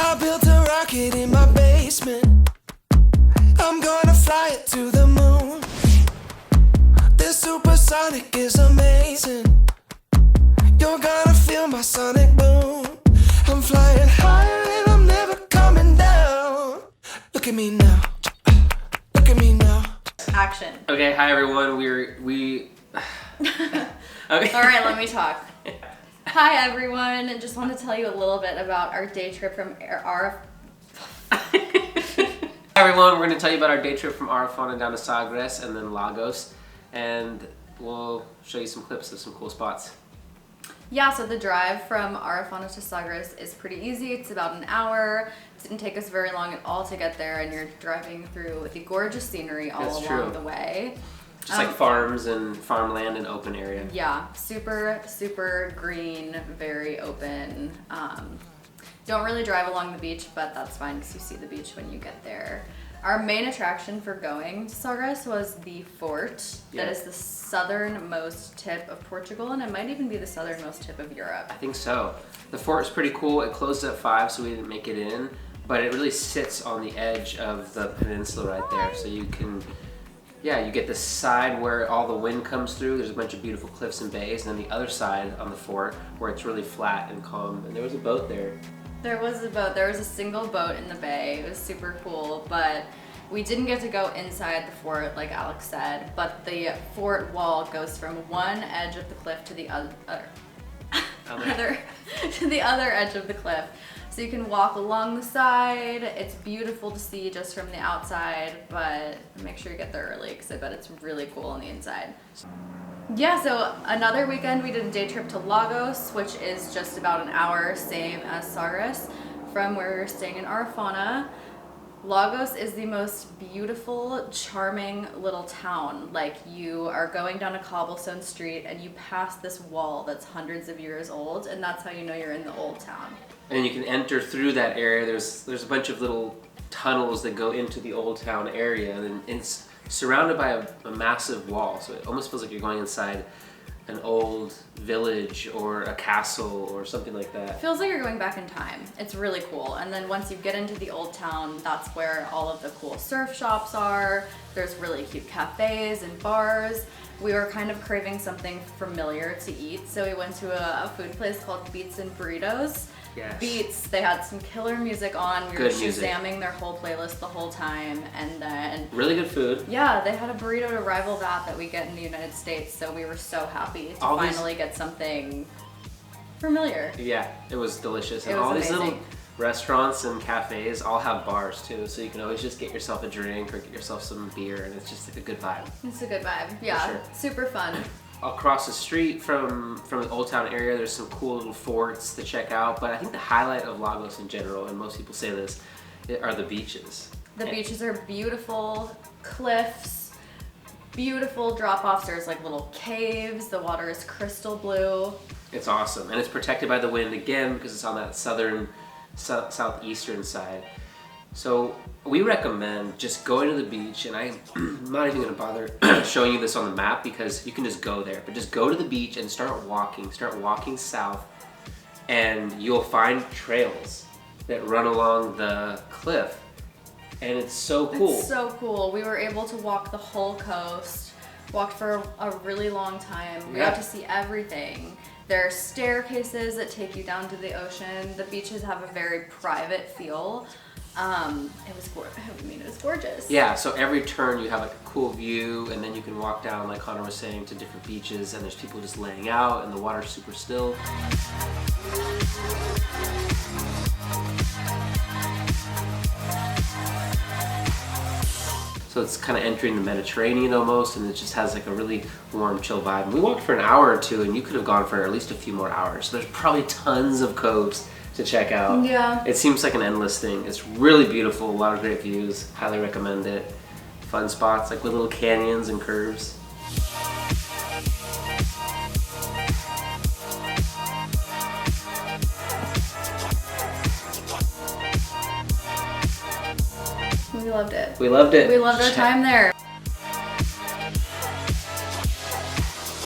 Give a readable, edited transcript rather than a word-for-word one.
I built a rocket in my basement. I'm gonna fly it to the moon. This supersonic is amazing. You're gonna feel my sonic boom. I'm flying higher and I'm never coming down. Look at me now. Look at me now. Action. Okay, hi everyone. We. Okay. All right, let me talk. Hi everyone, and just want to tell you a little bit about our day trip from Hi everyone, we're going to tell you about our day trip from Arrifana down to Sagres and then Lagos, and we'll show you some clips of some cool spots. Yeah, so the drive from Arrifana to Sagres is pretty easy. It's about an hour. It didn't take us very long at all to get there, and you're driving through the gorgeous scenery all along the way. Just like farms and farmland and open area. Yeah, super green, very open. Don't really drive along the beach, but that's fine because you see the beach when you get there. Our main attraction for going to Sagres was the fort. Yeah. That is the southernmost tip of Portugal, and it might even be the southernmost tip of Europe. I think so. The fort is pretty cool. It closed at 5, so we didn't make it in, but it really sits on the edge of the peninsula right there, so you can. Yeah, you get this side where all the wind comes through. There's a bunch of beautiful cliffs and bays, and then the other side on the fort where it's really flat and calm. And there was a boat there. There was a boat. There was a single boat in the bay. It was super cool, but we didn't get to go inside the fort like Alex said, but the fort wall goes from one edge of the cliff to the other to the other edge of the cliff. So you can walk along the side. It's beautiful to see just from the outside, but make sure you get there early because I bet it's really cool on the inside. Yeah, so another weekend we did a day trip to Lagos, which is just about an hour, same as Sagres, from where we were staying in Arrifana. Lagos is the most beautiful, charming little town. Like, you are going down a cobblestone street and you pass this wall that's hundreds of years old, and that's how you know you're in the old town. And you can enter through that area. There's a bunch of little tunnels that go into the old town area, and it's surrounded by a massive wall. So it almost feels like you're going inside an old village or a castle or something like that. It feels like you're going back in time. It's really cool. And then once you get into the old town, that's where all of the cool surf shops are. There's really cute cafes and bars. We were kind of craving something familiar to eat, so we went to a food place called Beats and Burritos. Yes. Beats, they had some killer music on. We were Good music. Shazamming their whole playlist the whole time, and then Really good food. yeah, they had a burrito to rival that we get in the United States, so we were so happy to finally get something familiar. Yeah, it was delicious. And It was all these little amazing. restaurants and cafes all have bars too, so you can always just get yourself a drink or get yourself some beer, and it's just like a good vibe. It's a good vibe. Yeah, sure. super fun. Across the street from the Old Town area, there's some cool little forts to check out, but I think the highlight of Lagos in general, and most people say this, are the beaches. The beaches are beautiful, cliffs, beautiful drop-offs. There's like little caves. The water is crystal blue. It's awesome, and it's protected by the wind again because it's on that southeastern side. So we recommend just going to the beach, and I'm not even going to bother showing you this on the map because you can just go there. But just go to the beach and start walking south, and you'll find trails that run along the cliff, and it's so cool. It's so cool. We were able to walk the whole coast, walked for a really long time. We got to see everything. There are staircases that take you down to the ocean. The beaches have a very private feel. It was gorgeous. Yeah, so every turn you have like a cool view, and then you can walk down, like Connor was saying, to different beaches, and there's people just laying out, and the water's super still. So it's kind of entering the Mediterranean almost, and it just has like a really warm, chill vibe. And we walked for an hour or two, and you could have gone for at least a few more hours. So there's probably tons of coves to check out. Yeah. It seems like an endless thing. It's really beautiful, a lot of great views. Highly recommend it. Fun spots, like with little canyons and curves. We loved it. We loved it. We loved our time there.